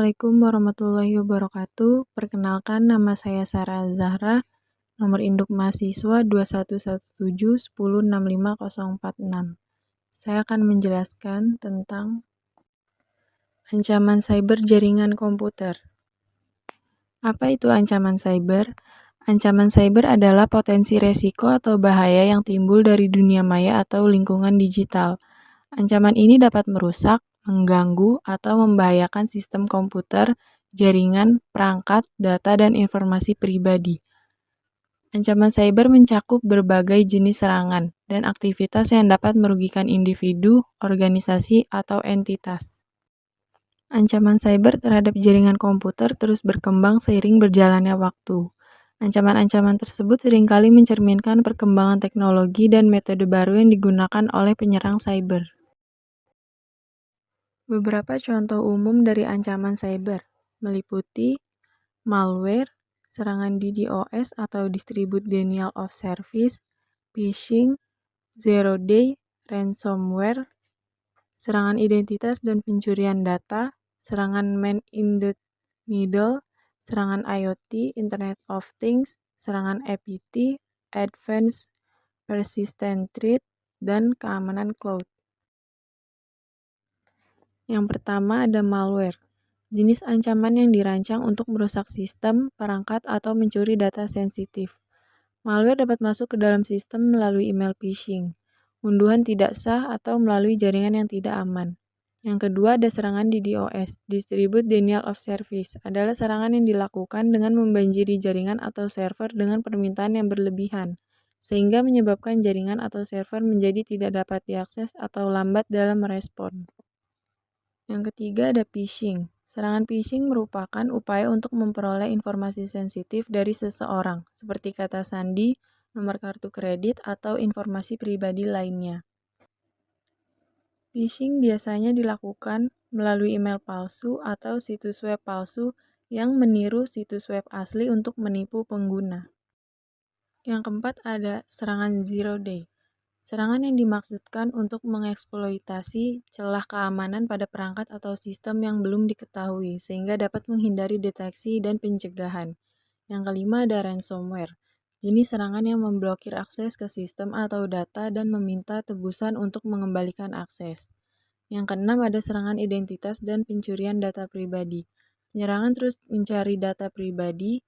Assalamualaikum warahmatullahi wabarakatuh. Perkenalkan, nama saya Sarah Zahra, nomor induk mahasiswa 211710650406. Saya akan menjelaskan tentang ancaman cyber jaringan komputer. Apa itu ancaman cyber? Ancaman cyber adalah potensi resiko atau bahaya yang timbul dari dunia maya atau lingkungan digital. Ancaman ini dapat merusak, mengganggu, atau membahayakan sistem komputer, jaringan, perangkat, data, dan informasi pribadi. Ancaman cyber mencakup berbagai jenis serangan dan aktivitas yang dapat merugikan individu, organisasi, atau entitas. Ancaman cyber terhadap jaringan komputer terus berkembang seiring berjalannya waktu. Ancaman-ancaman tersebut seringkali mencerminkan perkembangan teknologi dan metode baru yang digunakan oleh penyerang cyber. Beberapa contoh umum dari ancaman cyber meliputi malware, serangan DDoS atau Distributed Denial of Service, phishing, zero day, ransomware, serangan identitas dan pencurian data, serangan man in the middle, serangan IoT, Internet of Things, serangan APT, Advanced Persistent Threat, dan keamanan cloud. Yang pertama ada malware, jenis ancaman yang dirancang untuk merusak sistem, perangkat, atau mencuri data sensitif. Malware dapat masuk ke dalam sistem melalui email phishing, unduhan tidak sah, atau melalui jaringan yang tidak aman. Yang kedua ada serangan DDoS, Distributed Denial of Service, adalah serangan yang dilakukan dengan membanjiri jaringan atau server dengan permintaan yang berlebihan, sehingga menyebabkan jaringan atau server menjadi tidak dapat diakses atau lambat dalam merespon. Yang ketiga ada phishing. Serangan phishing merupakan upaya untuk memperoleh informasi sensitif dari seseorang, seperti kata sandi, nomor kartu kredit, atau informasi pribadi lainnya. Phishing biasanya dilakukan melalui email palsu atau situs web palsu yang meniru situs web asli untuk menipu pengguna. Yang keempat ada serangan zero day. Serangan yang dimaksudkan untuk mengeksploitasi celah keamanan pada perangkat atau sistem yang belum diketahui, sehingga dapat menghindari deteksi dan pencegahan. Yang kelima ada ransomware, jenis serangan yang memblokir akses ke sistem atau data dan meminta tebusan untuk mengembalikan akses. Yang keenam ada serangan identitas dan pencurian data pribadi. Penyerangan terus mencari data pribadi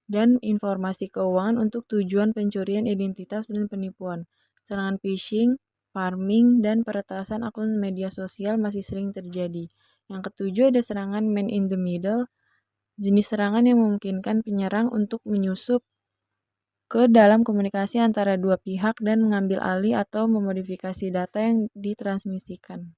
dan informasi keuangan untuk tujuan pencurian identitas dan penipuan. Serangan phishing, farming, dan peretasan akun media sosial masih sering terjadi. Yang ketujuh ada serangan man in the middle, jenis serangan yang memungkinkan penyerang untuk menyusup ke dalam komunikasi antara dua pihak dan mengambil alih atau memodifikasi data yang ditransmisikan.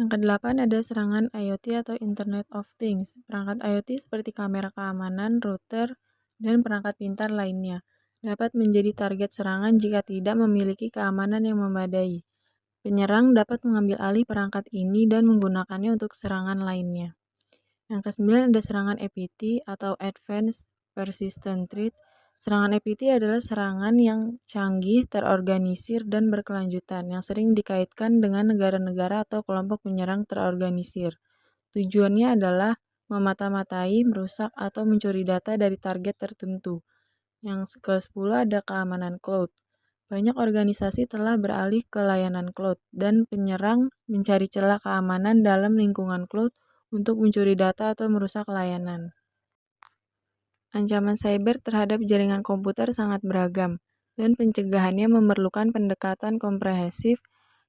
Yang kedelapan ada serangan IoT atau Internet of Things. Perangkat IoT seperti kamera keamanan, router, dan perangkat pintar lainnya dapat menjadi target serangan jika tidak memiliki keamanan yang memadai. Penyerang dapat mengambil alih perangkat ini dan menggunakannya untuk serangan lainnya. Yang kesembilan ada serangan APT atau Advanced Persistent Threat. Serangan APT adalah serangan yang canggih, terorganisir, dan berkelanjutan yang sering dikaitkan dengan negara-negara atau kelompok penyerang terorganisir. Tujuannya adalah memata-matai, merusak, atau mencuri data dari target tertentu. Yang ke-10 ada keamanan cloud. Banyak organisasi telah beralih ke layanan cloud, dan penyerang mencari celah keamanan dalam lingkungan cloud untuk mencuri data atau merusak layanan. Ancaman cyber terhadap jaringan komputer sangat beragam, dan pencegahannya memerlukan pendekatan komprehensif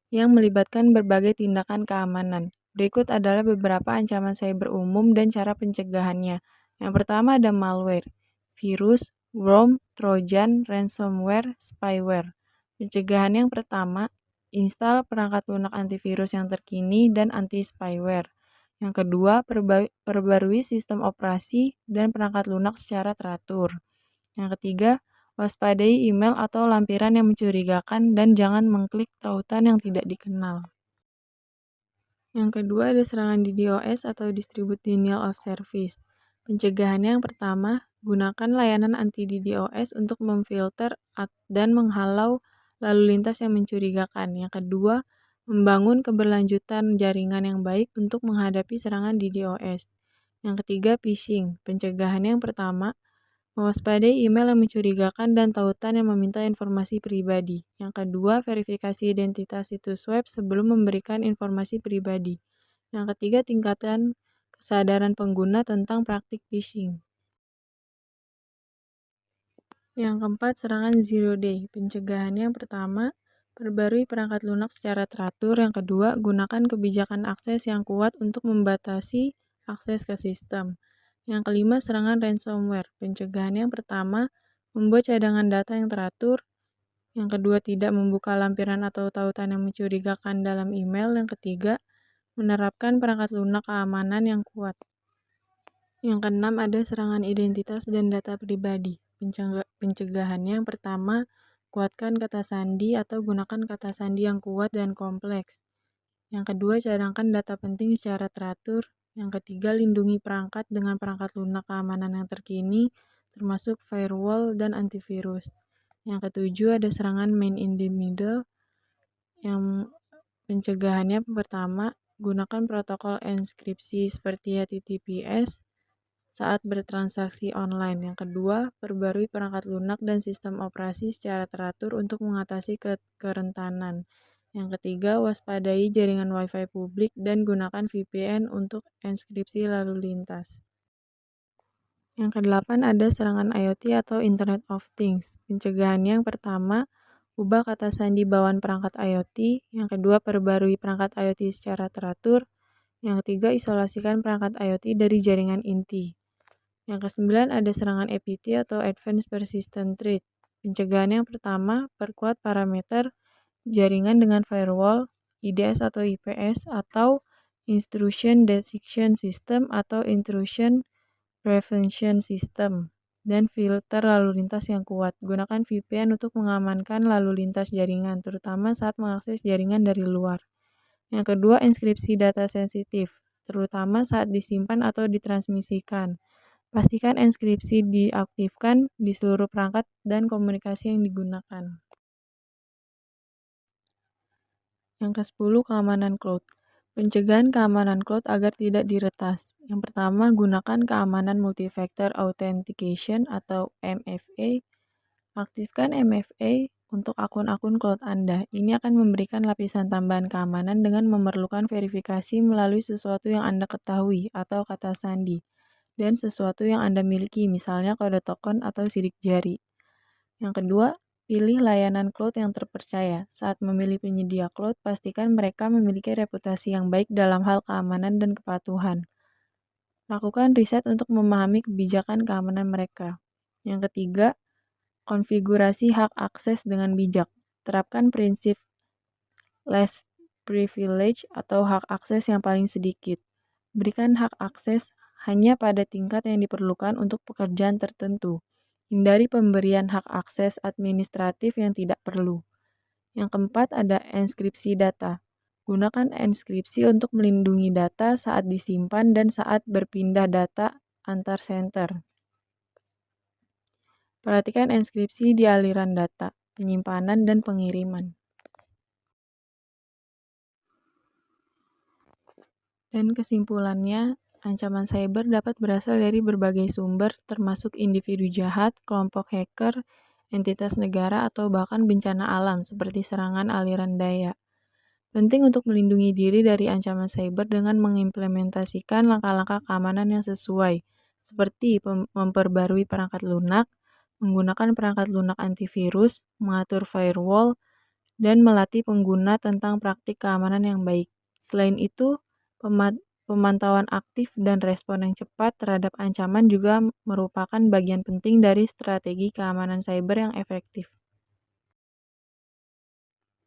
yang melibatkan berbagai tindakan keamanan. Berikut adalah beberapa ancaman cyber umum dan cara pencegahannya. Yang pertama ada malware, virus, worm, trojan, ransomware, spyware. Pencegahan yang pertama, install perangkat lunak antivirus yang terkini dan anti-spyware. Yang kedua, perbarui sistem operasi dan perangkat lunak secara teratur. Yang ketiga, waspadai email atau lampiran yang mencurigakan dan jangan mengklik tautan yang tidak dikenal. Yang kedua ada serangan DDoS atau Distributed Denial of Service. Pencegahannya yang pertama, gunakan layanan anti-DDoS untuk memfilter dan menghalau lalu lintas yang mencurigakan. Yang kedua, membangun keberlanjutan jaringan yang baik untuk menghadapi serangan DDoS. Yang ketiga, phishing. Pencegahan yang pertama, mewaspadai email yang mencurigakan dan tautan yang meminta informasi pribadi. Yang kedua, verifikasi identitas situs web sebelum memberikan informasi pribadi. Yang ketiga, tingkatkan kesadaran pengguna tentang praktik phishing. Yang keempat, serangan zero day. Pencegahannya yang pertama, perbarui perangkat lunak secara teratur. Yang kedua, gunakan kebijakan akses yang kuat untuk membatasi akses ke sistem. Yang kelima, serangan ransomware. Pencegahannya yang pertama, membuat cadangan data yang teratur. Yang kedua, tidak membuka lampiran atau tautan yang mencurigakan dalam email. Yang ketiga, menerapkan perangkat lunak keamanan yang kuat. Yang keenam, ada serangan identitas dan data pribadi. Pencegahannya yang pertama, kuatkan kata sandi atau gunakan kata sandi yang kuat dan kompleks. Yang kedua, cadangkan data penting secara teratur. Yang ketiga, lindungi perangkat dengan perangkat lunak keamanan yang terkini, termasuk firewall dan antivirus. Yang ketujuh, ada serangan man in the middle. Yang pencegahannya pertama, gunakan protokol enkripsi seperti HTTPS saat bertransaksi online. Yang kedua, perbarui perangkat lunak dan sistem operasi secara teratur untuk mengatasi kerentanan. Yang ketiga, waspadai jaringan Wi-Fi publik dan gunakan VPN untuk enskripsi lalu lintas. Yang kedelapan, ada serangan IoT atau Internet of Things. Pencegahannya yang pertama, ubah kata sandi bawaan perangkat IoT. Yang kedua, perbarui perangkat IoT secara teratur. Yang ketiga, isolasikan perangkat IoT dari jaringan inti. Yang kesembilan, ada serangan APT atau Advanced Persistent Threat. Pencegahan yang pertama, perkuat parameter jaringan dengan firewall, IDS atau IPS, atau Intrusion Detection System atau Intrusion Prevention System, dan filter lalu lintas yang kuat. Gunakan VPN untuk mengamankan lalu lintas jaringan, terutama saat mengakses jaringan dari luar. Yang kedua, enskripsi data sensitif, terutama saat disimpan atau ditransmisikan. Pastikan enskripsi diaktifkan di seluruh perangkat dan komunikasi yang digunakan. Yang ke-10, keamanan cloud. Pencegahan keamanan cloud agar tidak diretas. Yang pertama, gunakan keamanan multifactor authentication atau MFA. Aktifkan MFA untuk akun-akun cloud Anda. Ini akan memberikan lapisan tambahan keamanan dengan memerlukan verifikasi melalui sesuatu yang Anda ketahui atau kata sandi, dan sesuatu yang Anda miliki, misalnya kode token atau sidik jari. Yang kedua, pilih layanan cloud yang terpercaya. Saat memilih penyedia cloud, pastikan mereka memiliki reputasi yang baik dalam hal keamanan dan kepatuhan. Lakukan riset untuk memahami kebijakan keamanan mereka. Yang ketiga, konfigurasi hak akses dengan bijak. Terapkan prinsip less privilege atau hak akses yang paling sedikit. Berikan hak akses hanya pada tingkat yang diperlukan untuk pekerjaan tertentu. Hindari pemberian hak akses administratif yang tidak perlu. Yang keempat, ada enskripsi data. Gunakan enskripsi untuk melindungi data saat disimpan dan saat berpindah data antar center. Perhatikan enskripsi di aliran data, penyimpanan, dan pengiriman. Dan kesimpulannya, ancaman cyber dapat berasal dari berbagai sumber, termasuk individu jahat, kelompok hacker, entitas negara, atau bahkan bencana alam seperti serangan aliran daya. Penting untuk melindungi diri dari ancaman cyber dengan mengimplementasikan langkah-langkah keamanan yang sesuai, seperti memperbarui perangkat lunak, menggunakan perangkat lunak antivirus, mengatur firewall, dan melatih pengguna tentang praktik keamanan yang baik. Selain itu, pemantauan aktif dan respon yang cepat terhadap ancaman juga merupakan bagian penting dari strategi keamanan cyber yang efektif.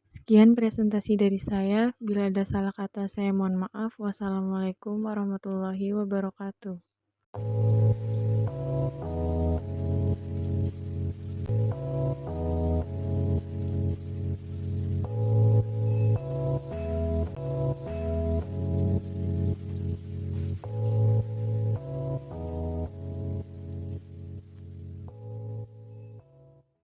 Sekian presentasi dari saya. Bila ada salah kata, saya mohon maaf. Wassalamualaikum warahmatullahi wabarakatuh.